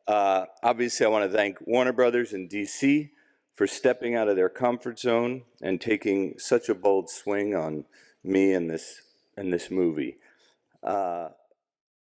Obviously, I want to thank Warner Brothers and DC for stepping out of their comfort zone and taking such a bold swing on me in this movie. Uh,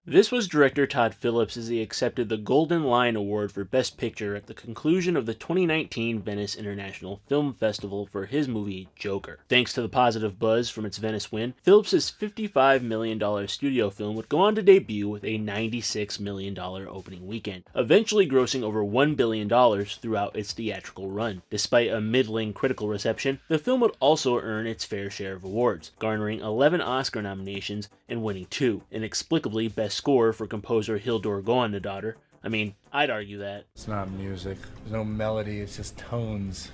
This was director Todd Phillips as he accepted the Golden Lion Award for Best Picture at the conclusion of the 2019 Venice International Film Festival for his movie Joker. Thanks to the positive buzz from its Venice win, Phillips' $55 million studio film would go on to debut with a $96 million opening weekend, eventually grossing over $1 billion throughout its theatrical run. Despite a middling critical reception, the film would also earn its fair share of awards, garnering 11 Oscar nominations and winning 2, inexplicably Best Score for composer Hildur Goðnadóttir. I mean, I'd argue that. It's not music. There's no melody. It's just tones.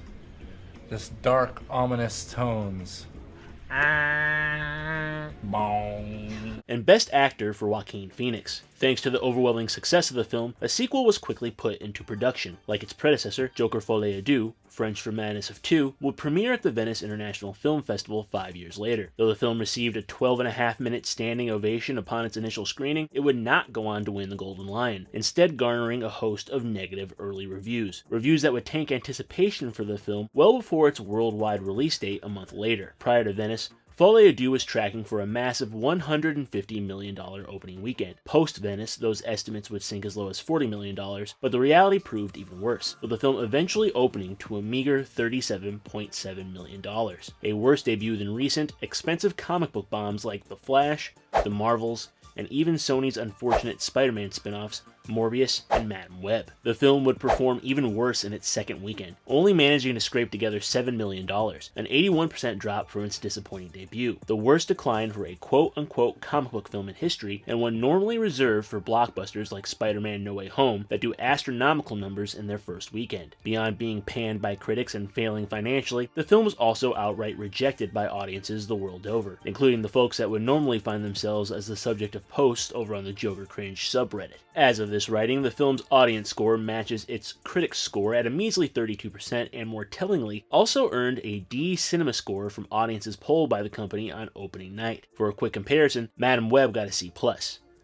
Just dark, ominous tones. Bong. And Best Actor for Joaquin Phoenix. Thanks to the overwhelming success of the film, a sequel was quickly put into production. Like its predecessor, Joker Folie of Deux, French for Madness of Two, would premiere at the Venice International Film Festival 5 years later. Though the film received a 12.5-minute standing ovation upon its initial screening, it would not go on to win the Golden Lion, instead garnering a host of negative early reviews. Reviews that would tank anticipation for the film well before its worldwide release date a month later. Prior to Venice, Folly of Deuce was tracking for a massive $150 million opening weekend. Post-Venice, those estimates would sink as low as $40 million, but the reality proved even worse, with the film eventually opening to a meager $37.7 million. A worse debut than recent, expensive comic book bombs like The Flash, The Marvels, and even Sony's unfortunate Spider-Man spin-offs, Morbius, and Madame Web. The film would perform even worse in its second weekend, only managing to scrape together $7 million, an 81% drop from its disappointing debut, the worst decline for a quote-unquote comic book film in history, and one normally reserved for blockbusters like Spider-Man No Way Home that do astronomical numbers in their first weekend. Beyond being panned by critics and failing financially, the film was also outright rejected by audiences the world over, including the folks that would normally find themselves as the subject of posts over on the Joker Cringe subreddit. As of this writing, the film's audience score matches its critics' score at a measly 32%, and more tellingly, also earned a D Cinema score from audiences polled by the company on opening night. For a quick comparison, Madame Web got a C+.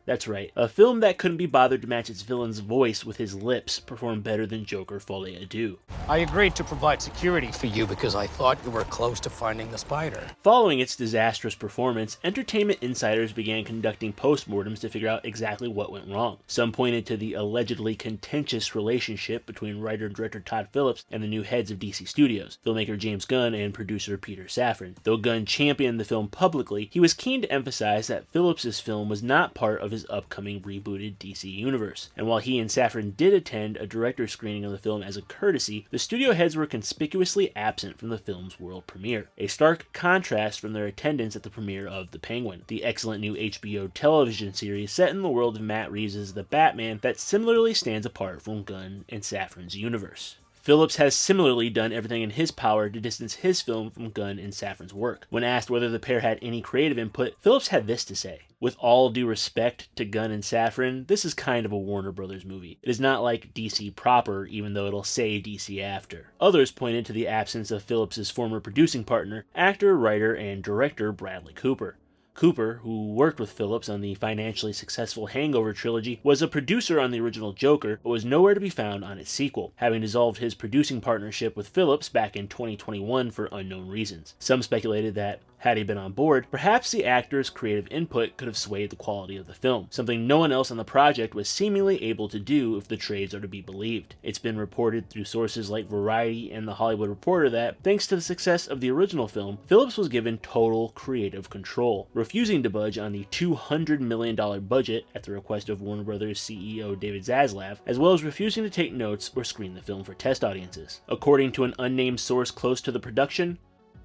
That's right, a film that couldn't be bothered to match its villain's voice with his lips performed better than Joker Folie of Deuce. I agreed to provide security for you because I thought you were close to finding the spider. Following its disastrous performance, entertainment insiders began conducting postmortems to figure out exactly what went wrong. Some pointed to the allegedly contentious relationship between writer and director Todd Phillips and the new heads of DC Studios, filmmaker James Gunn and producer Peter Safran. Though Gunn championed the film publicly, he was keen to emphasize that Phillips' film was not part of his upcoming rebooted DC universe. And while he and Safran did attend a director's screening of the film as a courtesy, the studio heads were conspicuously absent from the film's world premiere, a stark contrast from their attendance at the premiere of The Penguin, the excellent new HBO television series set in the world of Matt Reeves' The Batman that similarly stands apart from Gunn and Safran's universe. Phillips has similarly done everything in his power to distance his film from Gunn and Safran's work. When asked whether the pair had any creative input, Phillips had this to say: "With all due respect to Gunn and Safran, this is kind of a Warner Brothers movie. It is not like DC proper, even though it'll say DC after." Others pointed to the absence of Phillips' former producing partner, actor, writer, and director Bradley Cooper. Cooper, who worked with Phillips on the financially successful Hangover trilogy, was a producer on the original Joker, but was nowhere to be found on its sequel, having dissolved his producing partnership with Phillips back in 2021 for unknown reasons. Some speculated that, had he been on board, perhaps the actor's creative input could have swayed the quality of the film, something no one else on the project was seemingly able to do if the trades are to be believed. It's been reported through sources like Variety and The Hollywood Reporter that, thanks to the success of the original film, Phillips was given total creative control, refusing to budge on the $200 million budget at the request of Warner Brothers CEO David Zaslav, as well as refusing to take notes or screen the film for test audiences. According to an unnamed source close to the production,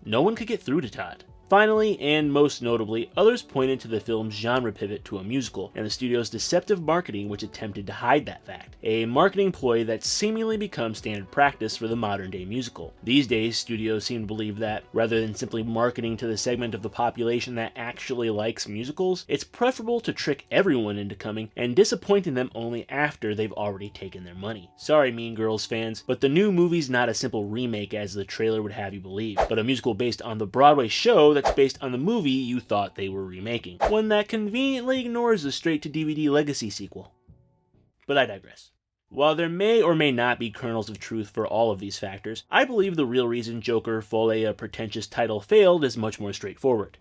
no one could get through to Todd. Finally, and most notably, others pointed to the film's genre pivot to a musical, and the studio's deceptive marketing which attempted to hide that fact, a marketing ploy that's seemingly become standard practice for the modern-day musical. These days, studios seem to believe that, rather than simply marketing to the segment of the population that actually likes musicals, it's preferable to trick everyone into coming and disappointing them only after they've already taken their money. Sorry, Mean Girls fans, but the new movie's not a simple remake as the trailer would have you believe, but a musical based on the Broadway show that's based on the movie you thought they were remaking, one that conveniently ignores the straight-to-DVD Legacy sequel. But I digress. While there may or may not be kernels of truth for all of these factors, I believe the real reason Joker Folie, a pretentious title, failed is much more straightforward.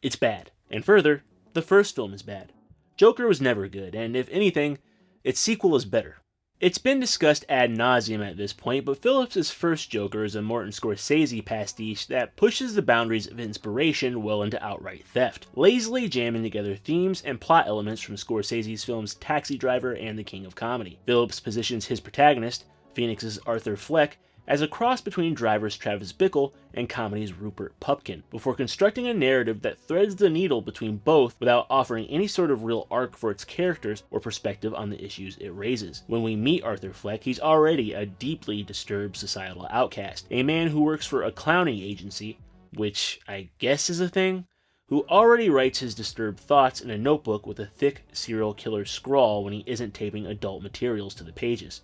It's bad. And further, the first film is bad. Joker was never good, and if anything, its sequel is better. It's been discussed ad nauseum at this point, but Phillips' first Joker is a Martin Scorsese pastiche that pushes the boundaries of inspiration well into outright theft, lazily jamming together themes and plot elements from Scorsese's films Taxi Driver and The King of Comedy. Phillips positions his protagonist, Phoenix's Arthur Fleck, as a cross between Driver's Travis Bickle and comedy's Rupert Pupkin, before constructing a narrative that threads the needle between both without offering any sort of real arc for its characters or perspective on the issues it raises. When we meet Arthur Fleck, he's already a deeply disturbed societal outcast, a man who works for a clowning agency, which I guess is a thing, who already writes his disturbed thoughts in a notebook with a thick serial killer scrawl when he isn't taping adult materials to the pages.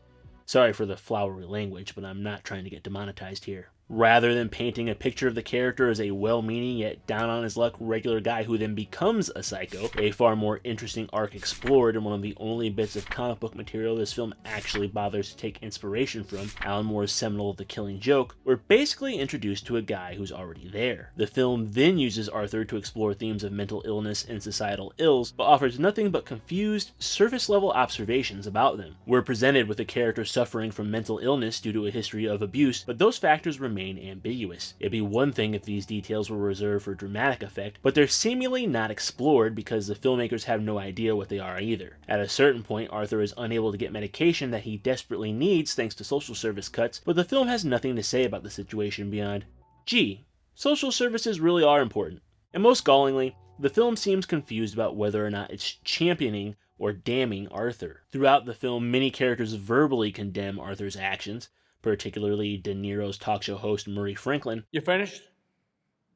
Sorry for the flowery language, but I'm not trying to get demonetized here. Rather than painting a picture of the character as a well-meaning yet down-on-his-luck regular guy who then becomes a psycho, a far more interesting arc explored and one of the only bits of comic book material this film actually bothers to take inspiration from, Alan Moore's seminal The Killing Joke, we're basically introduced to a guy who's already there. The film then uses Arthur to explore themes of mental illness and societal ills, but offers nothing but confused, surface-level observations about them. We're presented with a character suffering from mental illness due to a history of abuse, but those factors remain ambiguous. It'd be one thing if these details were reserved for dramatic effect, but they're seemingly not explored because the filmmakers have no idea what they are either. At a certain point, Arthur is unable to get medication that he desperately needs thanks to social service cuts, but the film has nothing to say about the situation beyond, gee, social services really are important. And most gallingly, the film seems confused about whether or not it's championing or damning Arthur. Throughout the film, many characters verbally condemn Arthur's actions, particularly De Niro's talk show host Murray Franklin. You finished?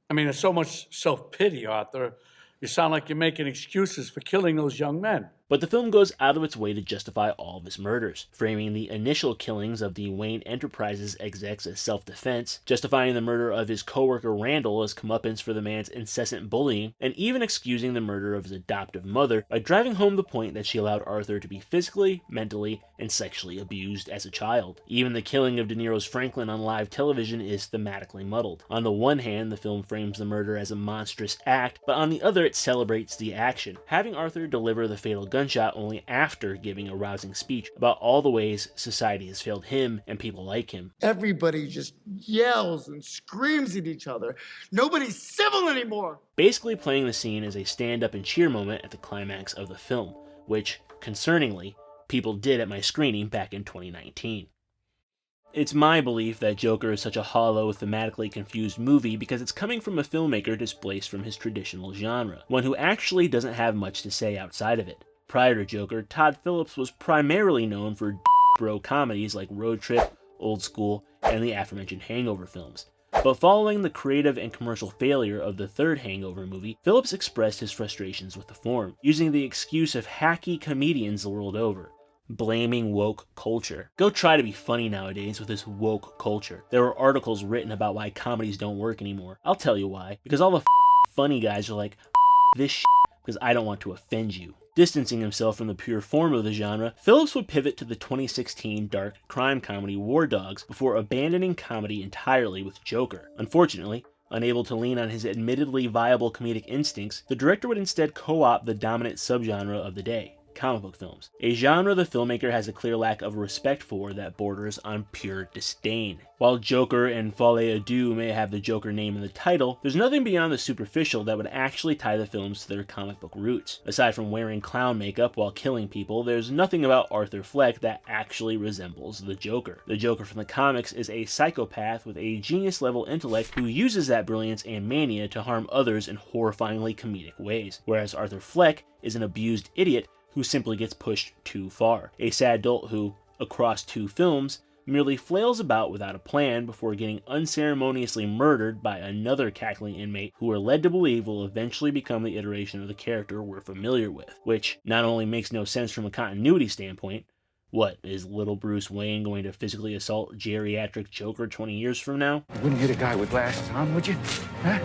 I mean, there's so much self-pity, Arthur. You sound like you're making excuses for killing those young men. But the film goes out of its way to justify all of his murders, framing the initial killings of the Wayne Enterprises execs as self-defense, justifying the murder of his co-worker Randall as comeuppance for the man's incessant bullying, and even excusing the murder of his adoptive mother by driving home the point that she allowed Arthur to be physically, mentally, and sexually abused as a child. Even the killing of De Niro's Franklin on live television is thematically muddled. On the one hand, the film frames the murder as a monstrous act, but on the other it celebrates the action, having Arthur deliver the fatal gunshot only after giving a rousing speech about all the ways society has failed him and people like him. Everybody just yells and screams at each other. Nobody's civil anymore. Basically playing the scene as a stand-up and cheer moment at the climax of the film, which, concerningly, people did at my screening back in 2019. It's my belief that Joker is such a hollow, thematically confused movie because it's coming from a filmmaker displaced from his traditional genre, one who actually doesn't have much to say outside of it. Prior to Joker, Todd Phillips was primarily known for bro comedies like Road Trip, Old School, and the aforementioned Hangover films. But following the creative and commercial failure of the third Hangover movie, Phillips expressed his frustrations with the form, using the excuse of hacky comedians the world over, blaming woke culture. Go try to be funny nowadays with this woke culture. There were articles written about why comedies don't work anymore. I'll tell you why. Because all the funny guys are like, this shit, because I don't want to offend you. Distancing himself from the pure form of the genre, Phillips would pivot to the 2016 dark crime comedy War Dogs before abandoning comedy entirely with Joker. Unfortunately, unable to lean on his admittedly viable comedic instincts, the director would instead co-opt the dominant subgenre of the day, comic book films, a genre the filmmaker has a clear lack of respect for that borders on pure disdain. While Joker and Folly of Deuce may have the Joker name in the title, there's nothing beyond the superficial that would actually tie the films to their comic book roots. Aside from wearing clown makeup while killing people, there's nothing about Arthur Fleck that actually resembles the Joker. The Joker from the comics is a psychopath with a genius-level intellect who uses that brilliance and mania to harm others in horrifyingly comedic ways, whereas Arthur Fleck is an abused idiot who simply gets pushed too far. A sad adult who, across two films, merely flails about without a plan before getting unceremoniously murdered by another cackling inmate who we're led to believe will eventually become the iteration of the character we're familiar with, which not only makes no sense from a continuity standpoint. What, is little Bruce Wayne going to physically assault geriatric Joker 20 years from now? You wouldn't hit a guy with glasses on, would you? Huh?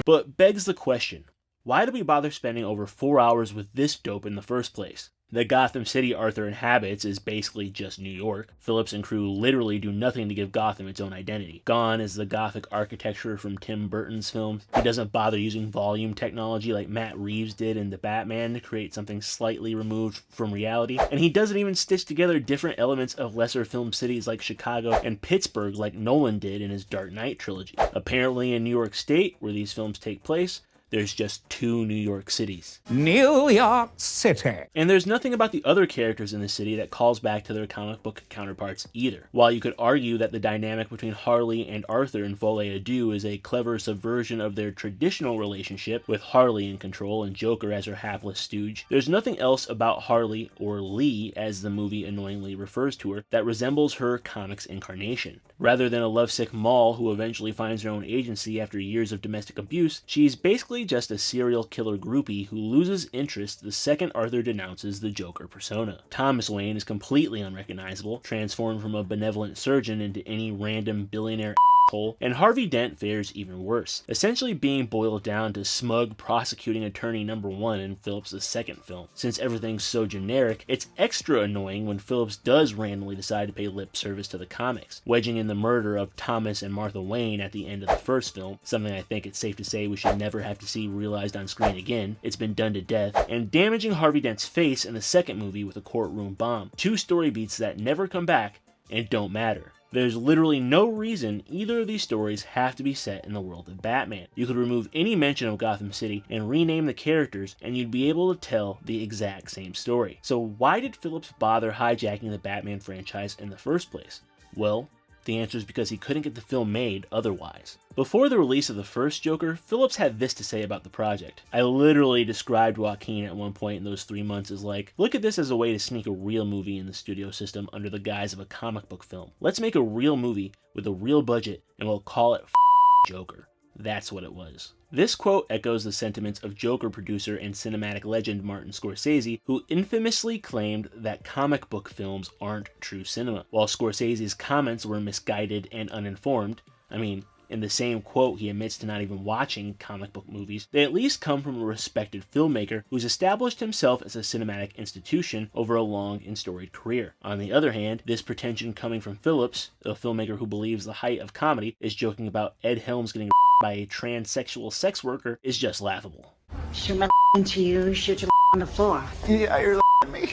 But begs the question, why do we bother spending over 4 hours with this dope in the first place? The Gotham City Arthur inhabits is basically just New York. Phillips and crew literally do nothing to give Gotham its own identity. Gone is the Gothic architecture from Tim Burton's films. He doesn't bother using volume technology like Matt Reeves did in The Batman to create something slightly removed from reality. And he doesn't even stitch together different elements of lesser film cities like Chicago and Pittsburgh like Nolan did in his Dark Knight trilogy. Apparently in New York State, where these films take place, there's just 2 New York cities. New York City. And there's nothing about the other characters in the city that calls back to their comic book counterparts either. While you could argue that the dynamic between Harley and Arthur in Folly of Deuce is a clever subversion of their traditional relationship, with Harley in control and Joker as her hapless stooge, there's nothing else about Harley, or Lee as the movie annoyingly refers to her, that resembles her comics incarnation. Rather than a lovesick Moll who eventually finds her own agency after years of domestic abuse, she's basically just a serial killer groupie who loses interest the second Arthur denounces the Joker persona. Thomas Wayne is completely unrecognizable, transformed from a benevolent surgeon into any random billionaire asshole, and Harvey Dent fares even worse, essentially being boiled down to smug prosecuting attorney number 1 in Phillips' second film. Since everything's so generic, it's extra annoying when Phillips does randomly decide to pay lip service to the comics, wedging in the murder of Thomas and Martha Wayne at the end of the first film, something I think it's safe to say we should never have to see realized on screen again. It's been done to death, and damaging Harvey Dent's face in the second movie with a courtroom bomb. 2 story beats that never come back and don't matter. There's literally no reason either of these stories have to be set in the world of Batman. You could remove any mention of Gotham City and rename the characters and you'd be able to tell the exact same story. So why did Phillips bother hijacking the Batman franchise in the first place? Well, the answer is because he couldn't get the film made otherwise. Before the release of the first Joker, Phillips had this to say about the project. I literally described Joaquin at one point in those 3 months as like, look at this as a way to sneak a real movie in the studio system under the guise of a comic book film. Let's make a real movie with a real budget and we'll call it Joker. That's what it was. This quote echoes the sentiments of Joker producer and cinematic legend Martin Scorsese, who infamously claimed that comic book films aren't true cinema. While Scorsese's comments were misguided and uninformed, I mean, in the same quote he admits to not even watching comic book movies, they at least come from a respected filmmaker who's established himself as a cinematic institution over a long and storied career. On the other hand, this pretension coming from Phillips, a filmmaker who believes the height of comedy is joking about Ed Helms getting by a transsexual sex worker, is just laughable. Shoot my into you, shoot your on the floor. Yeah, you're me.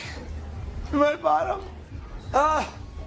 My bottom.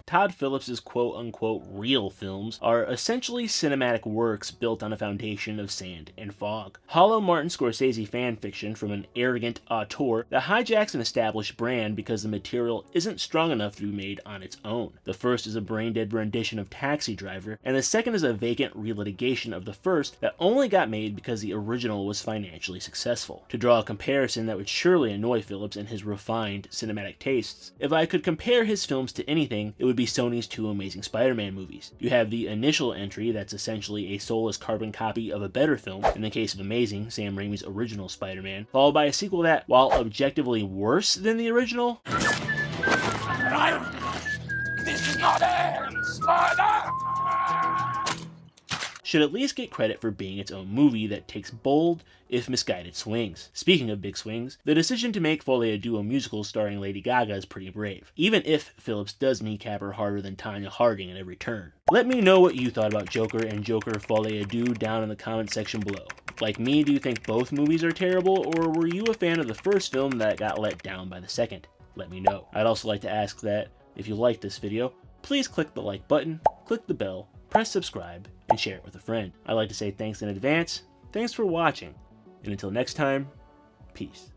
Todd Phillips' quote-unquote real films are essentially cinematic works built on a foundation of sand and fog. Hollow Martin Scorsese fanfiction from an arrogant auteur that hijacks an established brand because the material isn't strong enough to be made on its own. The first is a brain-dead rendition of Taxi Driver, and the second is a vacant relitigation of the first that only got made because the original was financially successful. To draw a comparison that would surely annoy Phillips and his refined cinematic tastes, if I could compare his films to anything, it would be Sony's 2 Amazing Spider-Man movies. You have the initial entry that's essentially a soulless carbon copy of a better film, in the case of Amazing, Sam Raimi's original Spider-Man, followed by a sequel that, while objectively worse than the original, This is not it, Spider! should at least get credit for being its own movie that takes bold, if misguided swings. Speaking of big swings, the decision to make Folly of Deuce a musical starring Lady Gaga is pretty brave, even if Phillips does kneecap her harder than Tanya Harding at every turn. Let me know what you thought about Joker and Joker Folie of Deuce down in the comment section below. Like me, do you think both movies are terrible, or were you a fan of the first film that got let down by the second? Let me know. I'd also like to ask that, if you liked this video, please click the like button, click the bell, press subscribe, and share it with a friend. I'd like to say thanks in advance, thanks for watching, and until next time, peace.